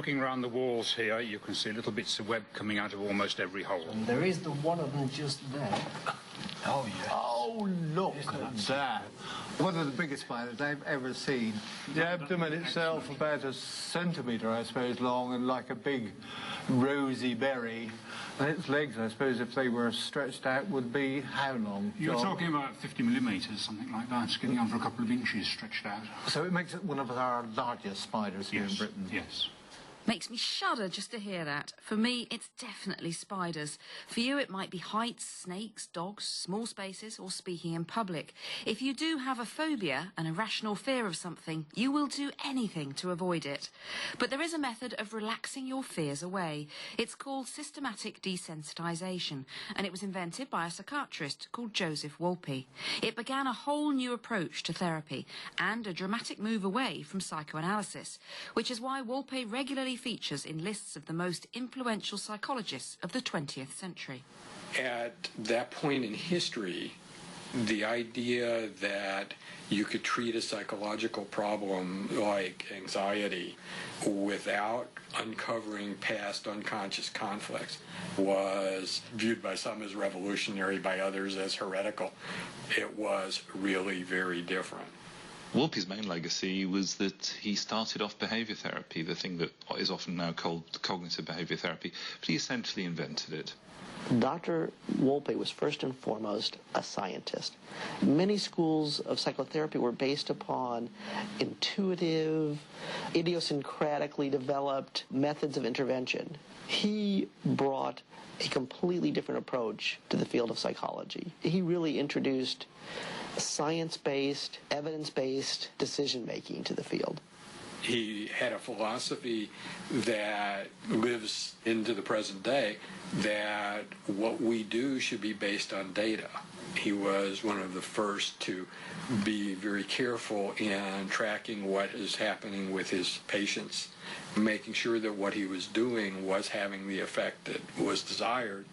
Looking around the walls here, you can see little bits of web coming out of almost every hole. And there is the one of them just there. Oh, yes. Oh, look at that. One of the biggest spiders I've ever seen. The abdomen itself about a centimetre, I suppose, long and like a big rosy berry. And its legs, I suppose, if they were stretched out, would be how long? You're talking about 50 millimetres, something like that. It's getting on for a couple of inches stretched out. So it makes it one of our largest spiders here in Britain. Yes. Makes me shudder just to hear that. For me, it's definitely spiders. For you, it might be heights, snakes, dogs, small spaces, or speaking in public. If you do have a phobia, an irrational fear of something, you will do anything to avoid it. But there is a method of relaxing your fears away. It's called systematic desensitization, and it was invented by a psychiatrist called Joseph Wolpe. It began a whole new approach to therapy and a dramatic move away from psychoanalysis, which is why Wolpe regularly features in lists of the most influential psychologists of the 20th century. At that point in history, the idea that you could treat a psychological problem like anxiety without uncovering past unconscious conflicts was viewed by some as revolutionary, by others as heretical. It was really very different. Wolpe's main legacy was that he started off behaviour therapy, the thing that is often now called cognitive behaviour therapy, but he essentially invented it. Dr. Wolpe was first and foremost a scientist. Many schools of psychotherapy were based upon intuitive, idiosyncratically developed methods of intervention. He brought a completely different approach to the field of psychology. He really introduced science-based, evidence-based decision-making to the field. He had a philosophy that lives into the present day, that what we do should be based on data. He was one of the first to be very careful in tracking what is happening with his patients, making sure that what he was doing was having the effect that was desired.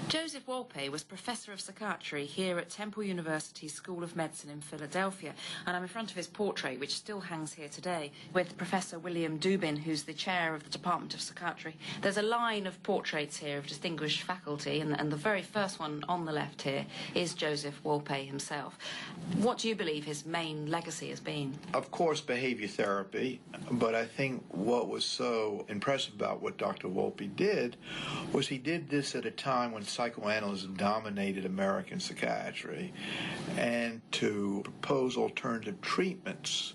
Joseph Wolpe was Professor of Psychiatry here at Temple University School of Medicine in Philadelphia, and I'm in front of his portrait, which still hangs here today, with Professor William Dubin, who's the chair of the Department of Psychiatry. There's a line of portraits here of distinguished faculty, and the very first one on the left here is Joseph Wolpe himself. What do you believe his main legacy has been? Of course, behavior therapy, but I think what was so impressive about what Dr. Wolpe did was he did this at a time when psychoanalysis dominated American psychiatry, and to propose alternative treatments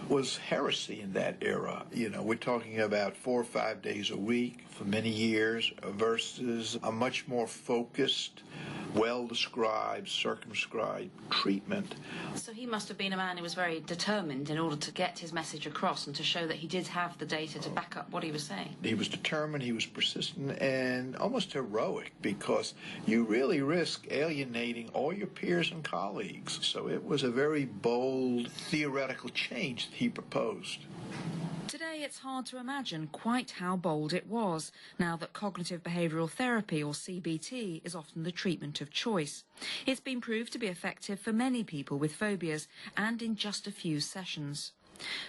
was heresy in that era. You know, we're talking about 4 or 5 days a week for many years versus a much more focused, well-described, circumscribed treatment. So he must have been a man who was very determined in order to get his message across and to show that he did have the data to back up what he was saying. He was determined, he was persistent, and almost heroic, because you really risk alienating all your peers and colleagues. So it was a very bold theoretical change that he proposed. Today, it's hard to imagine quite how bold it was, now that cognitive behavioural therapy, or CBT, is often the treatment of choice. It's been proved to be effective for many people with phobias, and in just a few sessions.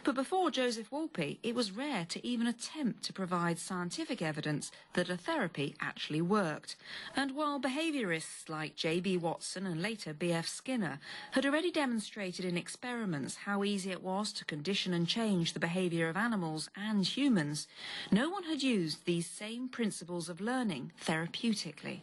But before Joseph Wolpe, it was rare to even attempt to provide scientific evidence that a therapy actually worked. And while behaviourists like J.B. Watson and later B.F. Skinner had already demonstrated in experiments how easy it was to condition and change the behaviour of animals and humans, no one had used these same principles of learning therapeutically.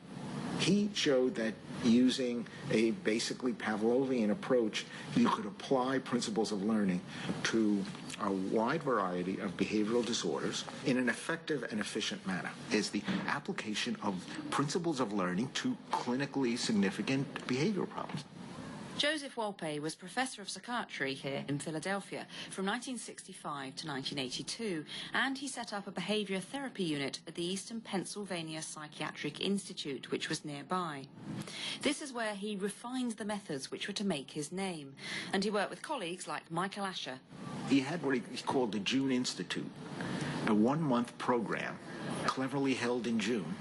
He showed that using a basically Pavlovian approach, you could apply principles of learning to a wide variety of behavioral disorders in an effective and efficient manner. Is the application of principles of learning to clinically significant behavioral problems. Joseph Wolpe was Professor of Psychiatry here in Philadelphia from 1965 to 1982, and he set up a behaviour therapy unit at the Eastern Pennsylvania Psychiatric Institute, which was nearby. This is where he refined the methods which were to make his name, and he worked with colleagues like Michael Asher. He had what he called the June Institute, a 1-month program cleverly held in June.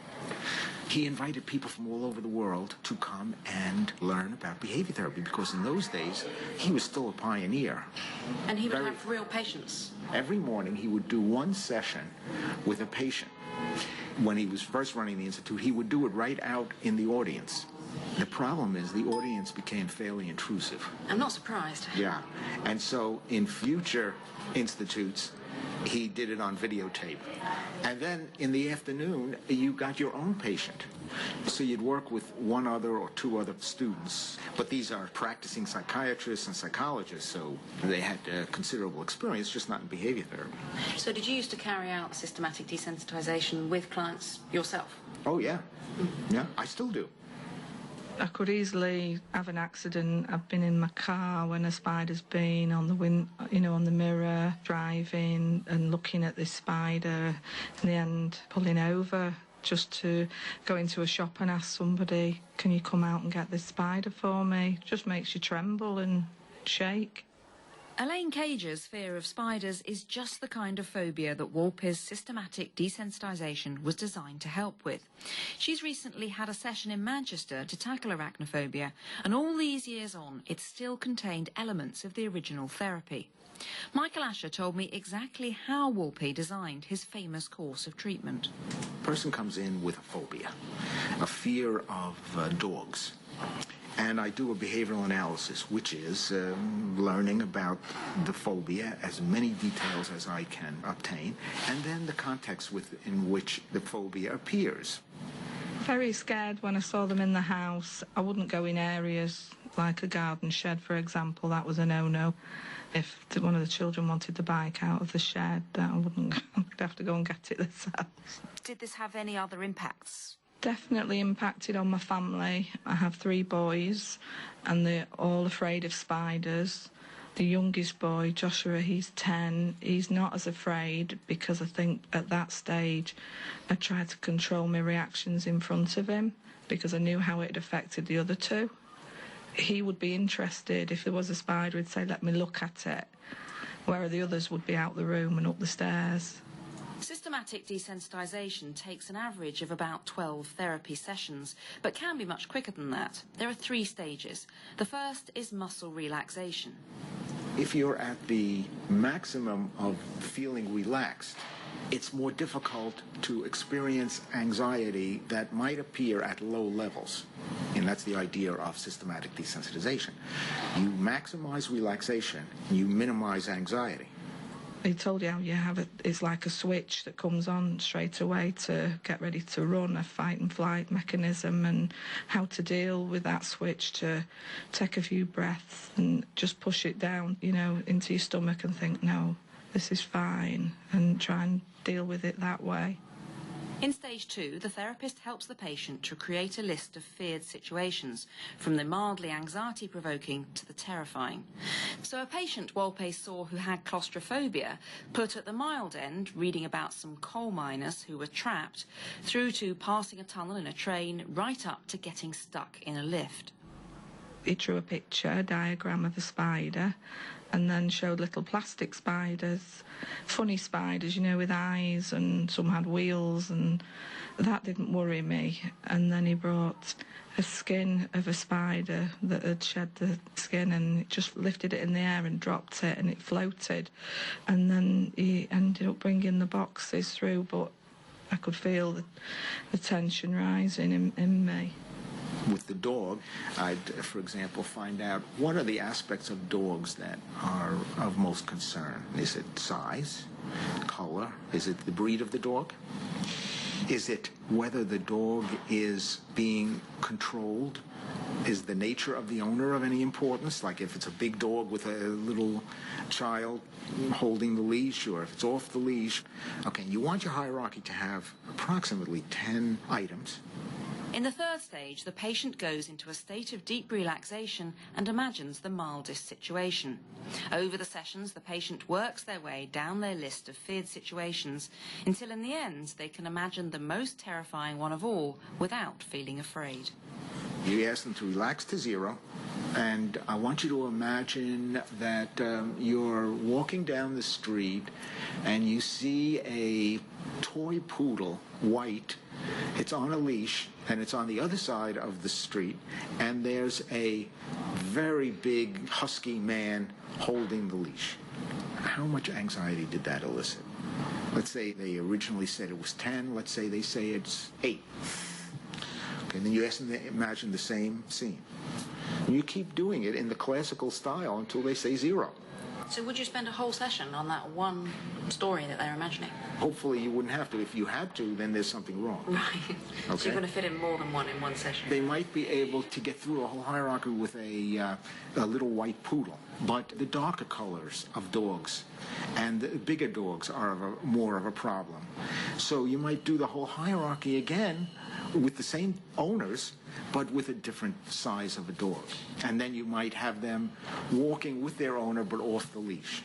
he invited people from all over the world to come and learn about behavior therapy, because in those days, he was still a pioneer. And he would have real patients? Every morning, he would do one session with a patient. When he was first running the institute, he would do it right out in the audience. The problem is the audience became fairly intrusive. I'm not surprised. Yeah. And so in future institutes, he did it on videotape. And then in the afternoon, you got your own patient. So you'd work with one other or two other students. But these are practicing psychiatrists and psychologists, so they had considerable experience, just not in behavior therapy. So did you used to carry out systematic desensitization with clients yourself? Oh, yeah. Yeah, I still do. I could easily have an accident. I've been in my car when a spider's been on the on the mirror, driving and looking at this spider. In the end, pulling over just to go into a shop and ask somebody, "Can you come out and get this spider for me?" Just makes you tremble and shake. Elaine Cage's fear of spiders is just the kind of phobia that Wolpe's systematic desensitization was designed to help with. She's recently had a session in Manchester to tackle arachnophobia, and all these years on, it still contained elements of the original therapy. Michael Asher told me exactly how Wolpe designed his famous course of treatment. A person comes in with a phobia, a fear of dogs. And I do a behavioral analysis, which is learning about the phobia, as many details as I can obtain, and then the context in which the phobia appears. Very scared when I saw them in the house. I wouldn't go in areas like a garden shed, for example. That was a no-no. If one of the children wanted the bike out of the shed, I wouldn't. I'd have to go and get it themselves. Did this have any other impacts? Definitely impacted on my family. I have 3 boys, and they're all afraid of spiders. The youngest boy, Joshua, he's 10. He's not as afraid because I think at that stage I tried to control my reactions in front of him because I knew how it affected the other 2. He would be interested if there was a spider, he'd say, "Let me look at it," where the others would be out the room and up the stairs. Systematic desensitization takes an average of about 12 therapy sessions, but can be much quicker than that. There are 3 stages. The first is muscle relaxation. If you're at the maximum of feeling relaxed, it's more difficult to experience anxiety that might appear at low levels. And that's the idea of systematic desensitization. You maximize relaxation, you minimize anxiety. He told you how you have it. It's like a switch that comes on straight away to get ready to run, a fight and flight mechanism, and how to deal with that switch, to take a few breaths and just push it down, into your stomach and think, no, this is fine, and try and deal with it that way. In stage 2, the therapist helps the patient to create a list of feared situations, from the mildly anxiety-provoking to the terrifying. So a patient Wolpe saw who had claustrophobia put at the mild end, reading about some coal miners who were trapped, through to passing a tunnel in a train, right up to getting stuck in a lift. He drew a picture, a diagram of a spider, and then showed little plastic spiders, funny spiders, with eyes, and some had wheels, and that didn't worry me. And then he brought a skin of a spider that had shed the skin, and just lifted it in the air and dropped it, and it floated. And then he ended up bringing the boxes through, but I could feel the tension rising in me. With the dog, I'd, for example, find out what are the aspects of dogs that are of most concern. Is it size, color? Is it the breed of the dog? Is it whether the dog is being controlled? Is the nature of the owner of any importance? Like if it's a big dog with a little child holding the leash, or if it's off the leash. Okay, you want your hierarchy to have approximately 10 items. In the 3rd stage, the patient goes into a state of deep relaxation and imagines the mildest situation. Over the sessions, the patient works their way down their list of feared situations until in the end they can imagine the most terrifying one of all without feeling afraid. You ask them to relax to 0, and I want you to imagine that you're walking down the street and you see a toy poodle, white. It's on a leash, and it's on the other side of the street, and there's a very big, husky man holding the leash. How much anxiety did that elicit? Let's say they originally said it was 10. Let's say they say it's 8. Okay, and then you ask them to imagine the same scene. And you keep doing it in the classical style until they say 0. So would you spend a whole session on that one story that they're imagining? Hopefully you wouldn't have to. If you had to, then there's something wrong. Right. Okay. So you're going to fit in more than one in one session. They might be able to get through a whole hierarchy with a little white poodle. But the darker colors of dogs and the bigger dogs are more of a problem. So you might do the whole hierarchy again with the same owners, but with a different size of a dog. And then you might have them walking with their owner, but off the leash.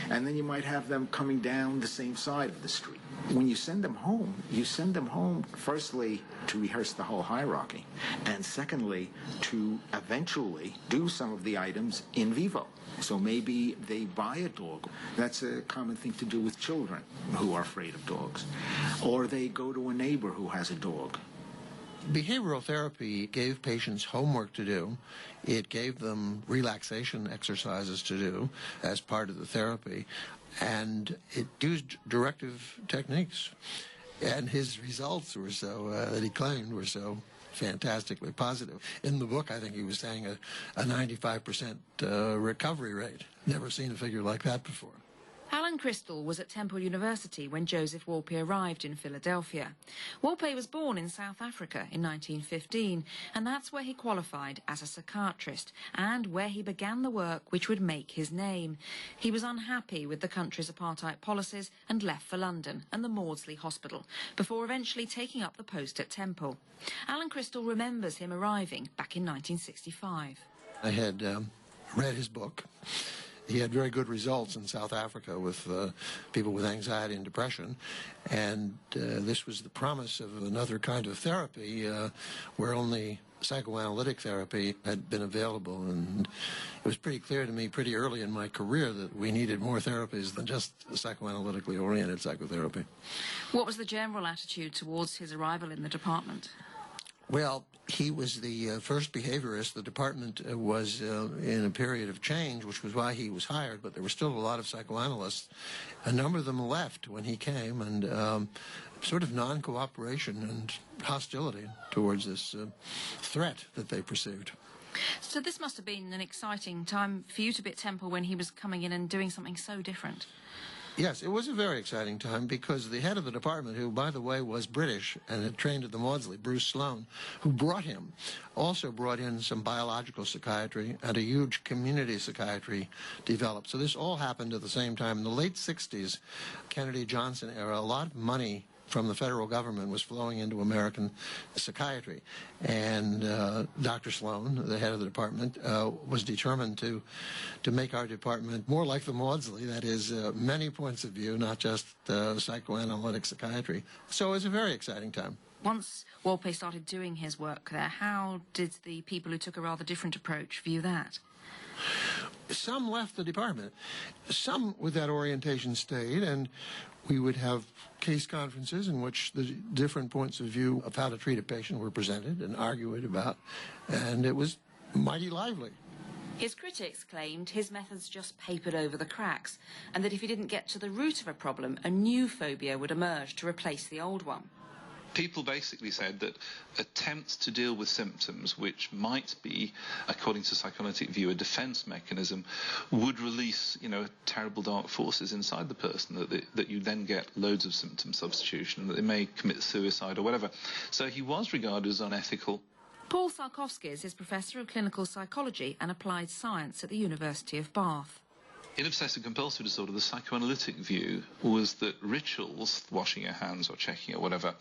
And then you might have them coming down the same side of the street. When you send them home, firstly, to rehearse the whole hierarchy, and secondly, to eventually do some of the items in vivo. So maybe they buy a dog. That's a common thing to do with children who are afraid of dogs. Or they go to a neighbor who has a dog. Behavioral therapy gave patients homework to do. It gave them relaxation exercises to do as part of the therapy. And it used directive techniques. And his results were so, that he claimed, were so fantastically positive. In the book, I think he was saying a 95% recovery rate. Never seen a figure like that before. Alan Crystal was at Temple University when Joseph Wolpe arrived in Philadelphia. Wolpe was born in South Africa in 1915, and that's where he qualified as a psychiatrist and where he began the work which would make his name. He was unhappy with the country's apartheid policies and left for London and the Maudsley Hospital before eventually taking up the post at Temple. Alan Crystal remembers him arriving back in 1965. I had read his book. He had very good results in South Africa with people with anxiety and depression, and this was the promise of another kind of therapy where only psychoanalytic therapy had been available, and it was pretty clear to me pretty early in my career that we needed more therapies than just psychoanalytically oriented psychotherapy. What was the general attitude towards his arrival in the department? Well, he was the first behaviorist. The department was in a period of change, which was why he was hired, but there were still a lot of psychoanalysts. A number of them left when he came, and sort of non-cooperation and hostility towards this threat that they perceived. So this must have been an exciting time for you to be at Temple when he was coming in and doing something so different. Yes, it was a very exciting time because the head of the department, who, by the way, was British and had trained at the Maudsley, Bruce Sloan, who brought him, also brought in some biological psychiatry and a huge community psychiatry developed. So this all happened at the same time. In the late 60s, Kennedy-Johnson era, a lot of money from the federal government was flowing into American psychiatry. And Dr. Sloan, the head of the department, was determined to make our department more like the Maudsley, that is, many points of view, not just psychoanalytic psychiatry. So it was a very exciting time. Once Wolpe started doing his work there, how did the people who took a rather different approach view that? Some left the department. Some with that orientation stayed, and we would have case conferences in which the different points of view of how to treat a patient were presented and argued about, and it was mighty lively. His critics claimed his methods just papered over the cracks, and that if he didn't get to the root of a problem, a new phobia would emerge to replace the old one. People basically said that attempts to deal with symptoms, which might be, according to psychoanalytic view, a defense mechanism, would release, terrible dark forces inside the person, that you then get loads of symptom substitution, that they may commit suicide or whatever. So he was regarded as unethical. Paul Sarkovskis is Professor of Clinical Psychology and Applied Science at the University of Bath. In obsessive-compulsive disorder, the psychoanalytic view was that rituals, washing your hands or checking or whatever,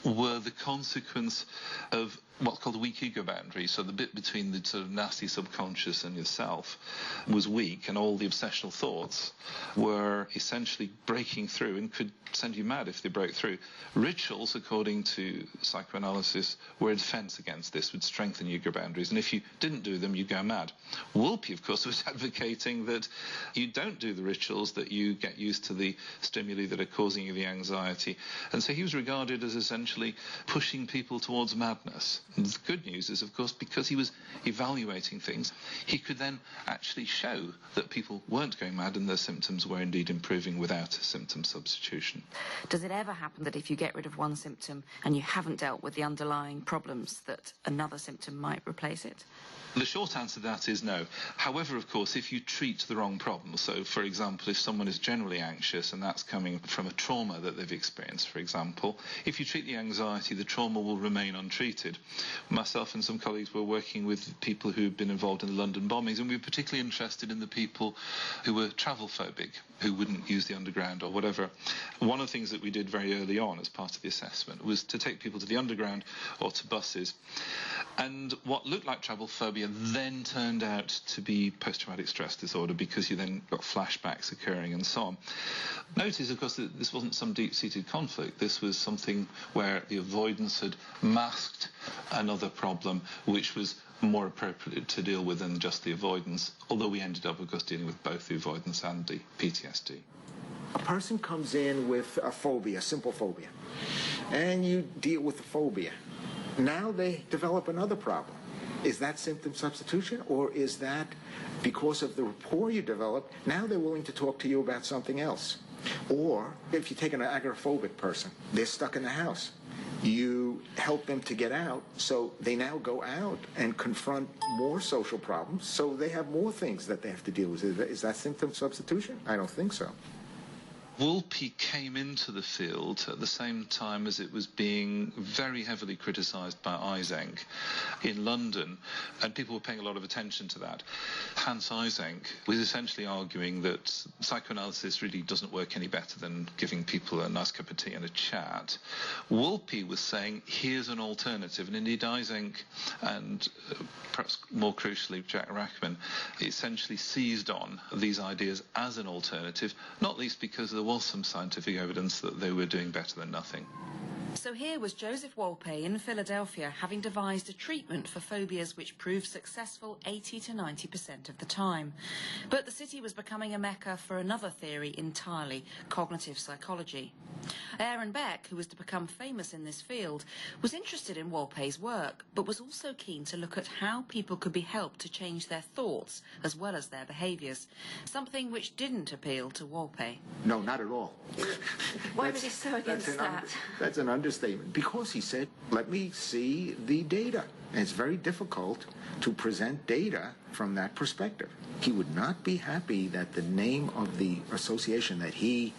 were the consequence of what's called a weak ego boundary. So the bit between the sort of nasty subconscious and yourself was weak, and all the obsessional thoughts were essentially breaking through and could send you mad if they broke through. Rituals, according to psychoanalysis, were a defense against this, would strengthen ego boundaries, and if you didn't do them, you'd go mad. Wolpe, of course, was advocating that You don't do the rituals that you get used to the stimuli that are causing you the anxiety. And so he was regarded as essentially pushing people towards madness. And the good news is, of course, because he was evaluating things, he could then actually show that people weren't going mad and their symptoms were indeed improving without a symptom substitution. Does it ever happen that if you get rid of one symptom and you haven't dealt with the underlying problems, that another symptom might replace it? The short answer to that is no. However, of course, if you treat the wrong problem, so for example, if someone is generally anxious and that's coming from a trauma that they've experienced, for example, if you treat the anxiety, the trauma will remain untreated. Myself and some colleagues were working with people who've been involved in the London bombings, and we were particularly interested in the people who were travel phobic, who wouldn't use the underground or whatever. One of the things that we did very early on as part of the assessment was to take people to the underground or to buses, and what looked like travel phobia then turned out to be post-traumatic stress disorder, because you then got flashbacks occurring and so on. Notice, of course, that this wasn't some deep-seated conflict. This was something where the avoidance had masked another problem which was more appropriate to deal with than just the avoidance, although we ended up, of course, dealing with both the avoidance and the PTSD. A person comes in with a phobia, simple phobia, and you deal with the phobia. Now they develop another problem. Is that symptom substitution, or is that because of the rapport you develop, now they're willing to talk to you about something else? Or if you take an agoraphobic person, they're stuck in the house. You help them to get out, so they now go out and confront more social problems, so they have more things that they have to deal with. Is that symptom substitution? I don't think so. Wolpe came into the field at the same time as it was being very heavily criticised by Eysenck in London, and people were paying a lot of attention to that. Hans Eysenck was essentially arguing that psychoanalysis really doesn't work any better than giving people a nice cup of tea and a chat. Wolpe was saying, here's an alternative, and indeed Eysenck and perhaps more crucially Jack Rachman essentially seized on these ideas as an alternative, not least because there was some scientific evidence that they were doing better than nothing. So here was Joseph Wolpe in Philadelphia, having devised a treatment for phobias which proved successful 80 to 90% of the time. But the city was becoming a mecca for another theory entirely, cognitive psychology. Aaron Beck, who was to become famous in this field, was interested in Wolpe's work, but was also keen to look at how people could be helped to change their thoughts as well as their behaviours, something which didn't appeal to Wolpe. No, not at all. Why was he so against that? That's an understatement. Because he said, let me see the data. And it's very difficult to present data from that perspective. He would not be happy that the name of the association that he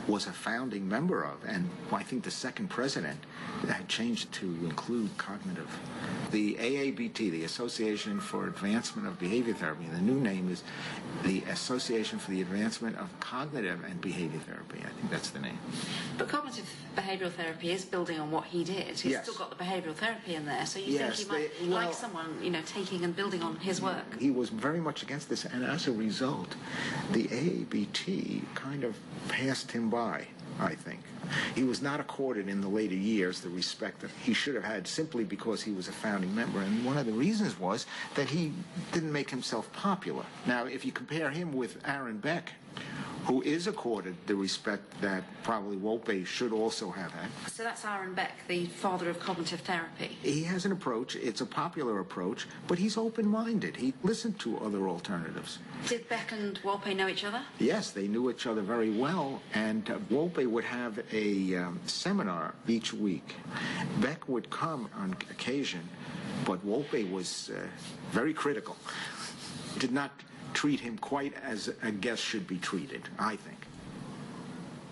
was a founding member of, and I think the second president had changed to include cognitive. The AABT, the Association for Advancement of Behavior Therapy, the new name is the Association for the Advancement of Cognitive and Behavior Therapy. I think that's the name. But cognitive behavioural therapy is building on what he did. He's still got the behavioural therapy in there, so you think he might like someone, taking and building on his work. He was very much against this, and as a result, the AABT kind of passed him by, I think. He was not accorded in the later years the respect that he should have had simply because he was a founding member. And one of the reasons was that he didn't make himself popular. Now, if you compare him with Aaron Beck, who is accorded the respect that probably Wolpe should also have had. So that's Aaron Beck, the father of cognitive therapy. He has an approach, it's a popular approach, but he's open-minded. He listened to other alternatives. Did Beck and Wolpe know each other? Yes, they knew each other very well, and Wolpe would have a seminar each week. Beck would come on occasion, but Wolpe was very critical. Did not treat him quite as a guest should be treated, I think.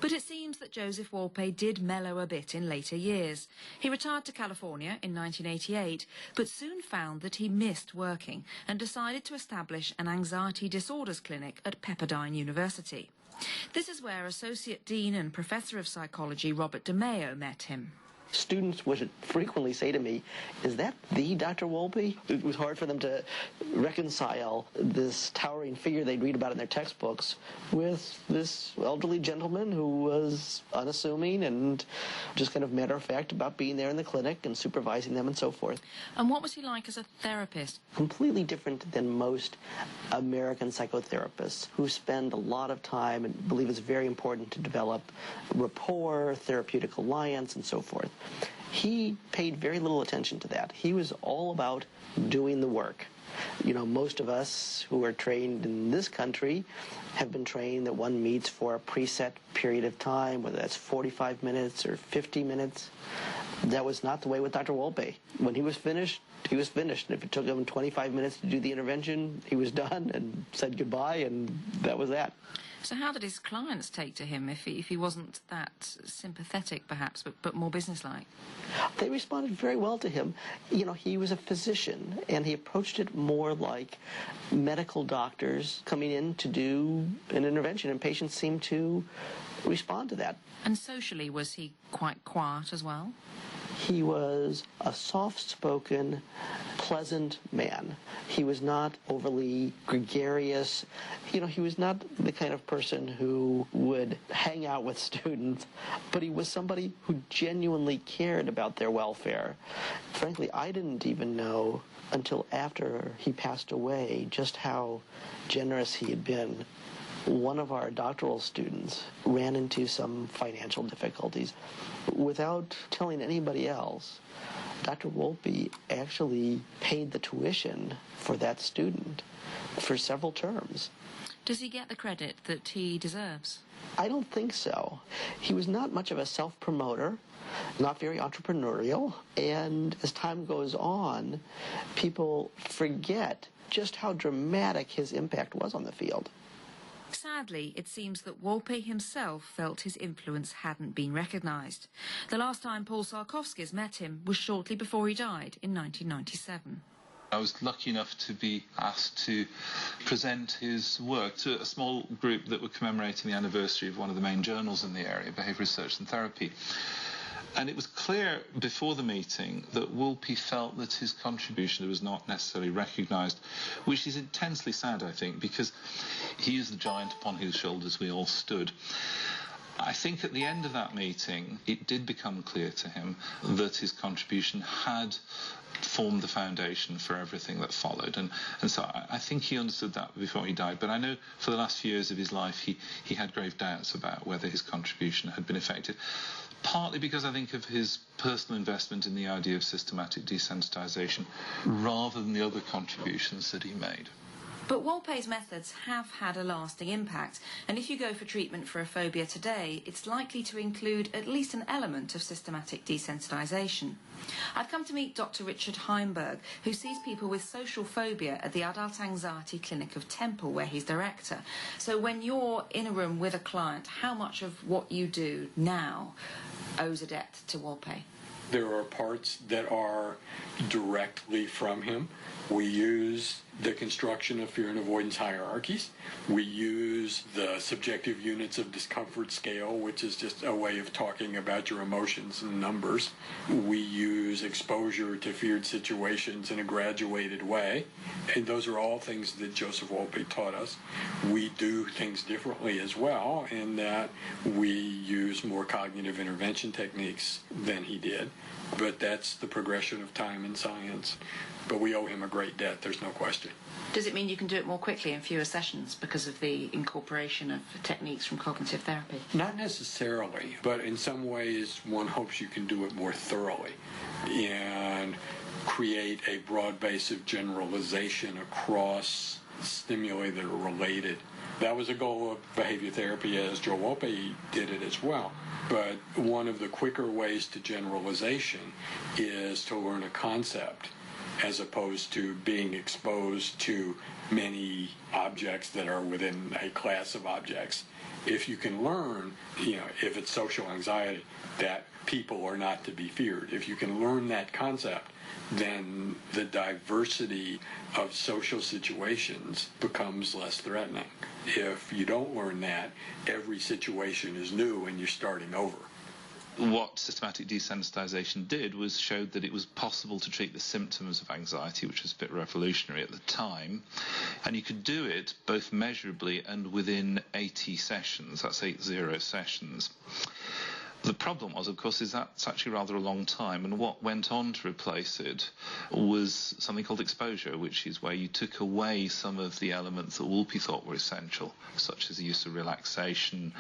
But it seems that Joseph Wolpe did mellow a bit in later years. He retired to California in 1988, but soon found that he missed working and decided to establish an anxiety disorders clinic at Pepperdine University. This is where Associate Dean and Professor of Psychology Robert DeMeo met him. Students would frequently say to me, "Is that the Dr. Wolpe?" It was hard for them to reconcile this towering figure they'd read about in their textbooks with this elderly gentleman who was unassuming and just kind of matter-of-fact about being there in the clinic and supervising them and so forth. And what was he like as a therapist? Completely different than most American psychotherapists who spend a lot of time and believe it's very important to develop rapport, therapeutic alliance, and so forth. He paid very little attention to that. He was all about doing the work. You know, most of us who are trained in this country have been trained that one meets for a preset period of time, whether that's 45 minutes or 50 minutes. That was not the way with Dr. Wolpe. When he was finished, he was finished. And if it took him 25 minutes to do the intervention, he was done and said goodbye, and that was that. So how did his clients take to him if he wasn't that sympathetic, perhaps, but more businesslike? They responded very well to him. You know, he was a physician, and he approached it more like medical doctors coming in to do an intervention, and patients seemed to respond to that. And socially, was he quite quiet as well? He was a soft-spoken, pleasant man. He was not overly gregarious. You know, he was not the kind of person who would hang out with students, but he was somebody who genuinely cared about their welfare. Frankly, I didn't even know until after he passed away just how generous he had been. One of our doctoral students ran into some financial difficulties. Without telling anybody else, Dr. Wolpe actually paid the tuition for that student for several terms. Does he get the credit that he deserves? I don't think so. He was not much of a self-promoter, not very entrepreneurial, and as time goes on, people forget just how dramatic his impact was on the field. Sadly, it seems that Wolpe himself felt his influence hadn't been recognised. The last time Paul Sarkovskis met him was shortly before he died in 1997. I was lucky enough to be asked to present his work to a small group that were commemorating the anniversary of one of the main journals in the area, Behaviour Research and Therapy. And it was clear before the meeting that Wolpe felt that his contribution was not necessarily recognised, which is intensely sad, I think, because he is the giant upon whose shoulders we all stood. I think at the end of that meeting, it did become clear to him that his contribution had formed the foundation for everything that followed. And so I think he understood that before he died. But I know for the last few years of his life, he had grave doubts about whether his contribution had been effective. Partly because I think of his personal investment in the idea of systematic desensitization rather than the other contributions that he made. But Wolpe's methods have had a lasting impact, and if you go for treatment for a phobia today, it's likely to include at least an element of systematic desensitization. I've come to meet Dr. Richard Heimberg, who sees people with social phobia at the Adult Anxiety Clinic of Temple, where he's director. So when you're in a room with a client, how much of what you do now owes a debt to Wolpe? There are parts that are directly from him. We use the construction of fear and avoidance hierarchies. We use the subjective units of discomfort scale, which is just a way of talking about your emotions in numbers. We use exposure to feared situations in a graduated way. And those are all things that Joseph Wolpe taught us. We do things differently as well in that we use more cognitive intervention techniques than he did. But that's the progression of time in science. But we owe him a great debt, there's no question. Does it mean you can do it more quickly in fewer sessions because of the incorporation of techniques from cognitive therapy? Not necessarily, but in some ways one hopes you can do it more thoroughly and create a broad base of generalization across stimuli that are related. That was a goal of behavior therapy, as Joe Wolpe did it as well. But one of the quicker ways to generalization is to learn a concept as opposed to being exposed to many objects that are within a class of objects. If you can learn, if it's social anxiety, that people are not to be feared, if you can learn that concept, then the diversity of social situations becomes less threatening. If you don't learn that, every situation is new and you're starting over. what systematic desensitization did was showed that it was possible to treat the symptoms of anxiety, which was a bit revolutionary at the time, and you could do it both measurably and within 80 sessions. That's 80 sessions. The problem was, of course, is that's actually rather a long time, and what went on to replace it was something called exposure, which is where you took away some of the elements that Wolpe thought were essential, such as the use of relaxation,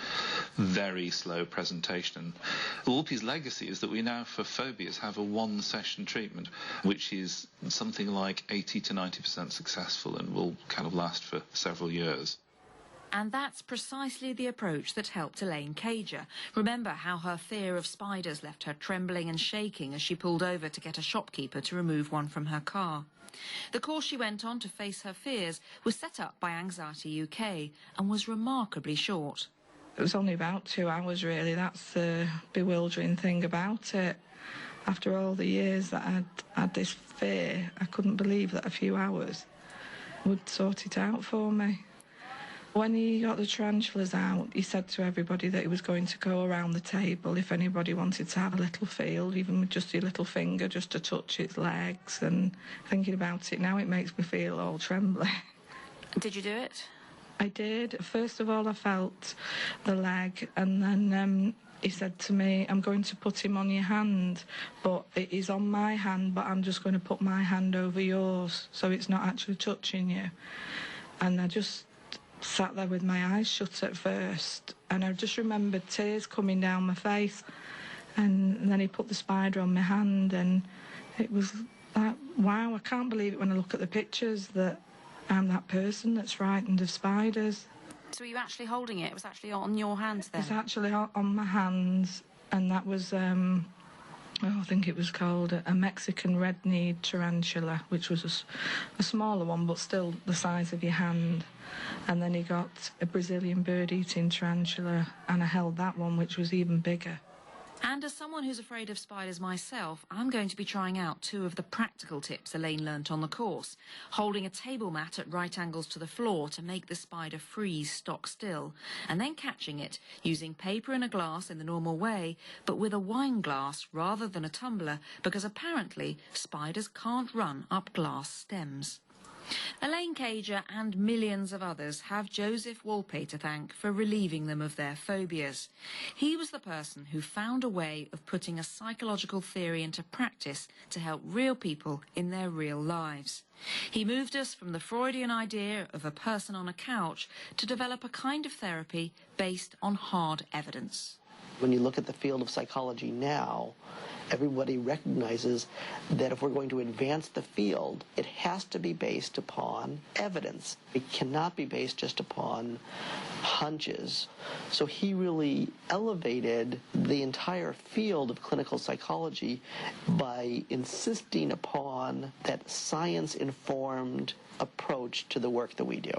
very slow presentation. Wolpe's legacy is that we now, for phobias, have a one-session treatment, which is something like 80 to 90% successful and will kind of last for several years. And that's precisely the approach that helped Elaine Cager. Remember how her fear of spiders left her trembling and shaking as she pulled over to get a shopkeeper to remove one from her car. The course she went on to face her fears was set up by Anxiety UK and was remarkably short. It was only about 2 hours, really. That's the bewildering thing about it. After all the years that I'd had this fear, I couldn't believe that a few hours would sort it out for me. When he got the tarantulas out, he said to everybody that he was going to go around the table if anybody wanted to have a little feel, even with just your little finger, just to touch its legs. And thinking about it now, it makes me feel all trembly. Did you do it? I did. First of all, I felt the leg, and then he said to me, I'm going to put him on your hand, but it is on my hand, but I'm just going to put my hand over yours, so it's not actually touching you. And I just sat there with my eyes shut at first, and I just remembered tears coming down my face, and then he put the spider on my hand, and it was like, wow, I can't believe it when I look at the pictures that I'm that person that's frightened of spiders. So were you actually holding it? It was actually on your hands then? It was actually on my hands, and that was I think it was called a Mexican red-kneed tarantula, which was a smaller one, but still the size of your hand. And then he got a Brazilian bird-eating tarantula, and I held that one, which was even bigger. And as someone who's afraid of spiders myself, I'm going to be trying out 2 of the practical tips Elaine learnt on the course. Holding a table mat at right angles to the floor to make the spider freeze stock still, and then catching it using paper in a glass in the normal way, but with a wine glass rather than a tumbler, because apparently spiders can't run up glass stems. Elaine Cager and millions of others have Joseph Wolpe to thank for relieving them of their phobias. He was the person who found a way of putting a psychological theory into practice to help real people in their real lives. He moved us from the Freudian idea of a person on a couch to develop a kind of therapy based on hard evidence. When you look at the field of psychology now, everybody recognizes that if we're going to advance the field, it has to be based upon evidence. It cannot be based just upon hunches. So he really elevated the entire field of clinical psychology by insisting upon that science-informed approach to the work that we do.